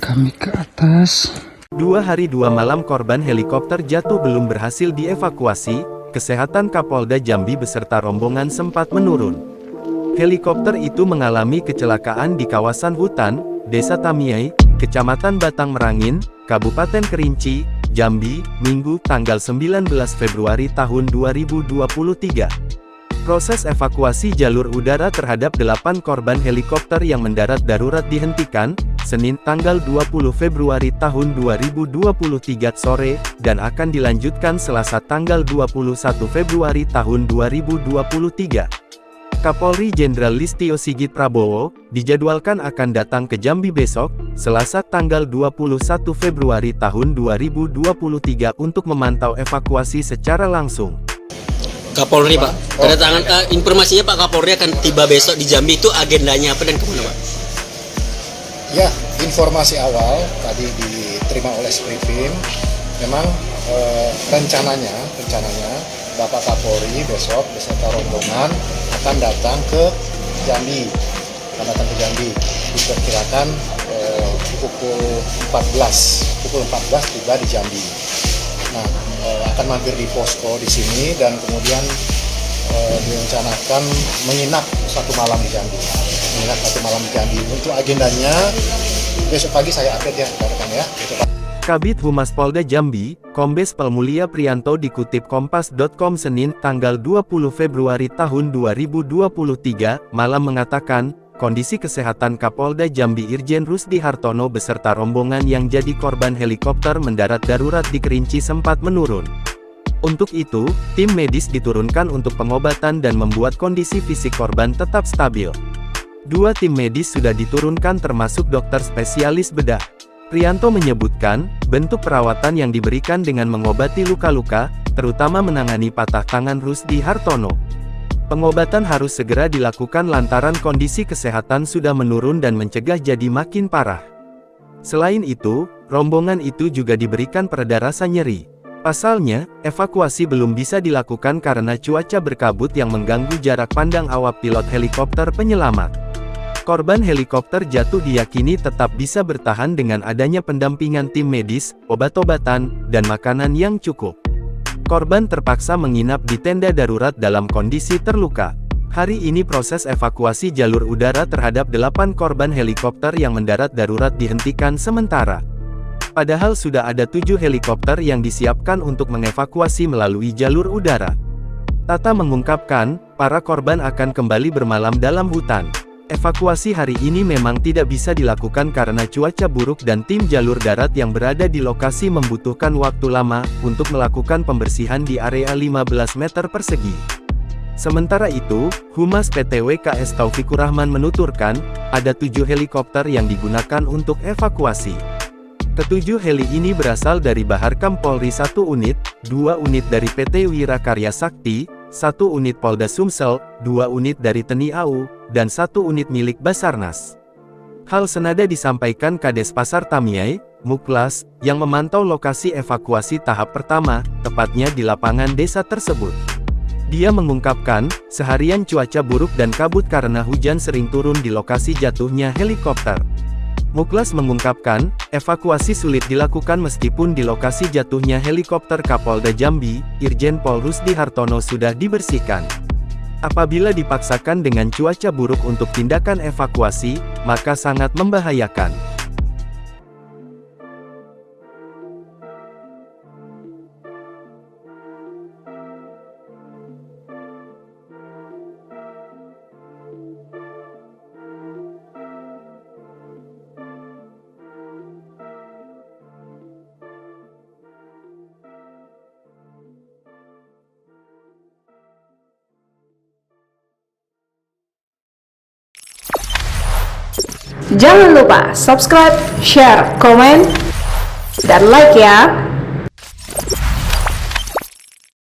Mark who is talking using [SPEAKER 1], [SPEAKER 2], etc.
[SPEAKER 1] kami ke atas.
[SPEAKER 2] 2 hari 2 malam korban helikopter jatuh belum berhasil dievakuasi. Kesehatan Kapolda Jambi beserta rombongan sempat menurun. Helikopter itu mengalami kecelakaan di kawasan hutan, Desa Tamiai, Kecamatan Batang Merangin, Kabupaten Kerinci, Jambi, Minggu, tanggal 19 Februari tahun 2023. Proses evakuasi jalur udara terhadap 8 korban helikopter yang mendarat darurat dihentikan, Senin tanggal 20 Februari tahun 2023 sore, dan akan dilanjutkan Selasa tanggal 21 Februari tahun 2023. Kapolri Jenderal Listio Sigit Prabowo, dijadwalkan akan datang ke Jambi besok, Selasa tanggal 21 Februari tahun 2023 untuk memantau evakuasi secara langsung.
[SPEAKER 3] Kapolri Pak, kedatangan informasinya Pak Kapolri akan tiba besok di Jambi, itu agendanya apa dan kemana Pak?
[SPEAKER 4] Ya, informasi awal tadi diterima oleh Skripim, memang rencananya Bapak Kapolri besok beserta rombongan akan datang ke Jambi, diperkirakan pukul 14 tiba di Jambi. Nah, akan mampir di posko di sini dan kemudian direncanakan menginap satu malam di Jambi. Untuk agendanya besok pagi saya update ya, rekan ya.
[SPEAKER 2] Kabid Humas Polda Jambi, Kombes Pol Mulia Priyanto dikutip Kompas.com Senin tanggal 20 Februari tahun 2023 malam mengatakan, kondisi kesehatan Kapolda Jambi Irjen Rusdi Hartono beserta rombongan yang jadi korban helikopter mendarat darurat di Kerinci sempat menurun. Untuk itu, tim medis diturunkan untuk pengobatan dan membuat kondisi fisik korban tetap stabil. 2 tim medis sudah diturunkan termasuk dokter spesialis bedah. Priyanto menyebutkan, bentuk perawatan yang diberikan dengan mengobati luka-luka, terutama menangani patah tangan Rusdi Hartono. Pengobatan harus segera dilakukan lantaran kondisi kesehatan sudah menurun dan mencegah jadi makin parah. Selain itu, rombongan itu juga diberikan pereda rasa nyeri. Pasalnya, evakuasi belum bisa dilakukan karena cuaca berkabut yang mengganggu jarak pandang awak pilot helikopter penyelamat. Korban helikopter jatuh diyakini tetap bisa bertahan dengan adanya pendampingan tim medis, obat-obatan, dan makanan yang cukup. Korban terpaksa menginap di tenda darurat dalam kondisi terluka. Hari ini proses evakuasi jalur udara terhadap 8 korban helikopter yang mendarat darurat dihentikan sementara. Padahal sudah ada 7 helikopter yang disiapkan untuk mengevakuasi melalui jalur udara. Tata mengungkapkan, para korban akan kembali bermalam dalam hutan. Evakuasi hari ini memang tidak bisa dilakukan karena cuaca buruk dan tim jalur darat yang berada di lokasi membutuhkan waktu lama untuk melakukan pembersihan di area 15 meter persegi. Sementara itu, Humas PT WKS Taufikur Rahman menuturkan, ada 7 helikopter yang digunakan untuk evakuasi. Ketujuh heli ini berasal dari Baharkam Polri 1 unit, 2 unit dari PT Wira Karya Sakti, 1 unit Polda Sumsel, 2 unit dari TNI AU, dan 1 unit milik Basarnas. Hal senada disampaikan Kades Pasar Tamiai, Muklas, yang memantau lokasi evakuasi tahap pertama, tepatnya di lapangan desa tersebut. Dia mengungkapkan, seharian cuaca buruk dan kabut karena hujan sering turun di lokasi jatuhnya helikopter. Muklas mengungkapkan, evakuasi sulit dilakukan meskipun di lokasi jatuhnya helikopter Kapolda Jambi, Irjen Pol Rusdi Hartono sudah dibersihkan. Apabila dipaksakan dengan cuaca buruk untuk tindakan evakuasi, maka sangat membahayakan.
[SPEAKER 5] Jangan lupa subscribe, share, komen, dan like ya.